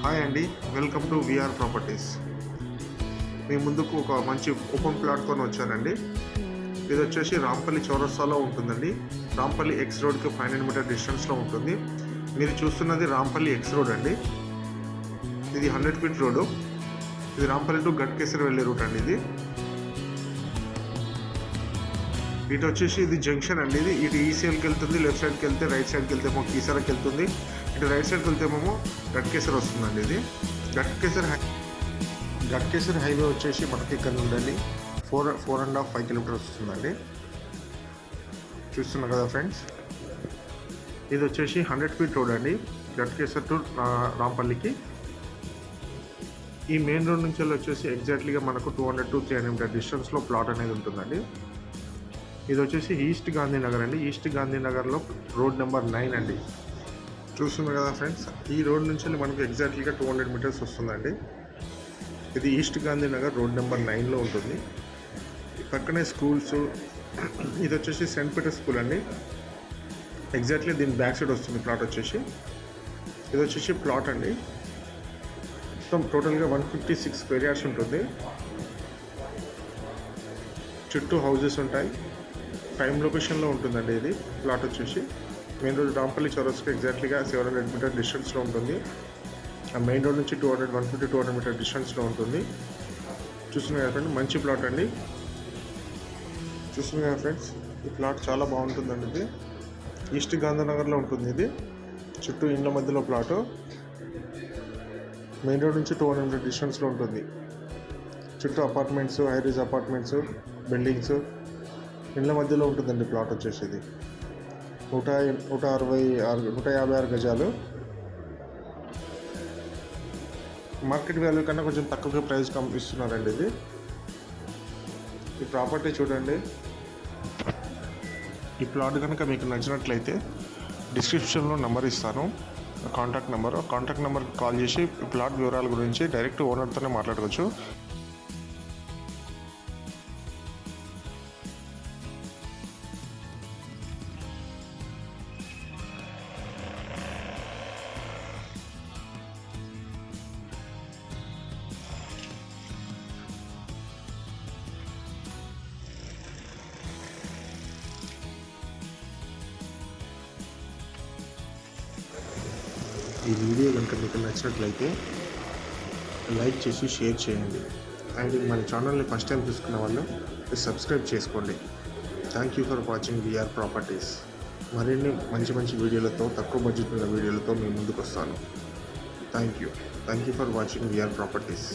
Hi అండి, welcome to VR properties. మీ ముందుకు ఒక మంచి ఓపెన్ ప్లాట్తో వచ్చానండి. ఇది వచ్చేసి రాంపల్లి చౌరస్తాలో ఉంటుందండి. రాంపల్లి ఎక్స్ రోడ్కి 500 మీటర్ డిస్టెన్స్లో ఉంటుంది. మీరు చూస్తున్నది రాంపల్లి ఎక్స్ రోడ్ అండి. ఇది 100 ఫీట్ రోడ్డు. ఇది రాంపల్లి టు గట్కేసర్ వెళ్ళే రూట్ అండి. ఇటు వచ్చేసి ఇది జంక్షన్ అండి. ఇటు ఈసీఎల్కి వెళ్తుంది, లెఫ్ట్ సైడ్కి వెళ్తే, రైట్ సైడ్కి వెళ్తేమో కీసరాకి వెళ్తుంది. ఇటు రైట్ సైడ్కి వెళ్తేమో గట్కేసర్ వస్తుందండి. ఇది గట్కేసర్ హైవే వచ్చేసి మనకి ఇక్కడ ఉండండి 4.5 కిలోమీటర్స్ వస్తుందండి. చూస్తున్నారు కదా ఫ్రెండ్స్, ఇది వచ్చేసి 100 ఫీట్ రోడ్ అండి, గట్కేసర్ టు రాంపల్లికి. ఈ మెయిన్ రోడ్ నుంచి వచ్చేసి ఎగ్జాక్ట్లీగా మనకు 200 to 300 మీటర్ డిస్టెన్స్లో ప్లాట్ అనేది ఉంటుందండి. ఇది వచ్చేసి ఈస్ట్ గాంధీనగర్ అండి. ఈస్ట్ గాంధీనగర్లో రోడ్ నెంబర్ 9 అండి. చూస్తున్నారు కదా ఫ్రెండ్స్, ఈ రోడ్ నుంచి మనకు ఎగ్జాక్ట్లీగా 200 మీటర్స్ వస్తుందండి. ఇది ఈస్ట్ గాంధీనగర్ రోడ్ నెంబర్ 9లో ఉంటుంది. పక్కనే స్కూల్స్. ఇది వచ్చేసి సెయింట్ పీటర్ స్కూల్ అండి. ఎగ్జాక్ట్లీ దీని బ్యాక్ సైడ్ వస్తుంది ప్లాట్ వచ్చేసి. ఇది వచ్చేసి ప్లాట్ అండి. మొత్తం టోటల్గా 156 స్క్వేర్ యార్డ్స్ ఉంటుంది. చుట్టూ హౌజెస్ ఉంటాయి. ప్రైమ్ లొకేషన్లో ఉంటుందండి. ఇది ప్లాట్ వచ్చేసి మెయిన్ రోడ్ రాంపల్లి చౌరస్కి ఎగ్జాక్ట్లీగా 700 మీటర్ డిస్టెన్స్లో ఉంటుంది. ఆ మెయిన్ రోడ్ నుంచి 150-200 మీటర్ డిస్టెన్స్లో ఉంటుంది. చూస్తున్నారు కదా ఫ్రెండ్స్, మంచి ప్లాట్ అండి. చూస్తున్నారు కదా ఫ్రెండ్స్, ఈ ప్లాట్ చాలా బాగుంటుందండి. ఇది ఈస్ట్ గాంధీనగర్లో ఉంటుంది. ఇది చుట్టూ ఇండ్ల మధ్యలో ప్లాటు. మెయిన్ రోడ్ నుంచి 200 మీటర్ డిస్టెన్స్లో ఉంటుంది. చుట్టూ అపార్ట్మెంట్స్, హైరీజ్ అపార్ట్మెంట్స్, బిల్డింగ్స్ ఇళ్ళ మధ్యలో ఉంటుందండి ప్లాట్ వచ్చేసి. ఇది 156 గజాలు. మార్కెట్ వాల్యూ కన్నా కొంచెం తక్కువ ప్రైస్ ఇస్తున్నారండి. ఇది ఈ ప్రాపర్టీ చూడండి. ఈ ప్లాట్ కనుక మీకు నచ్చినట్లయితే డిస్క్రిప్షన్లో నెంబర్ ఇస్తాను, కాంటాక్ట్ నెంబర్కి కాల్ చేసి ప్లాట్ వివరాల గురించి డైరెక్ట్ ఓనర్తోనే మాట్లాడుకోవచ్చు. ఈ వీడియో కనుక మీకు నచ్చినట్లయితే లైక్ చేసి షేర్ చేయండి. అండ్ మన ఛానల్ని ఫస్ట్ టైం చూసుకున్న వాళ్ళు సబ్స్క్రైబ్ చేసుకోండి. Thank you for watching VR properties. మరిన్ని మంచి వీడియోలతో, తక్కువ బడ్జెట్ ఉన్న వీడియోలతో మీ ముందుకు వస్తాను. Thank you for watching VR properties.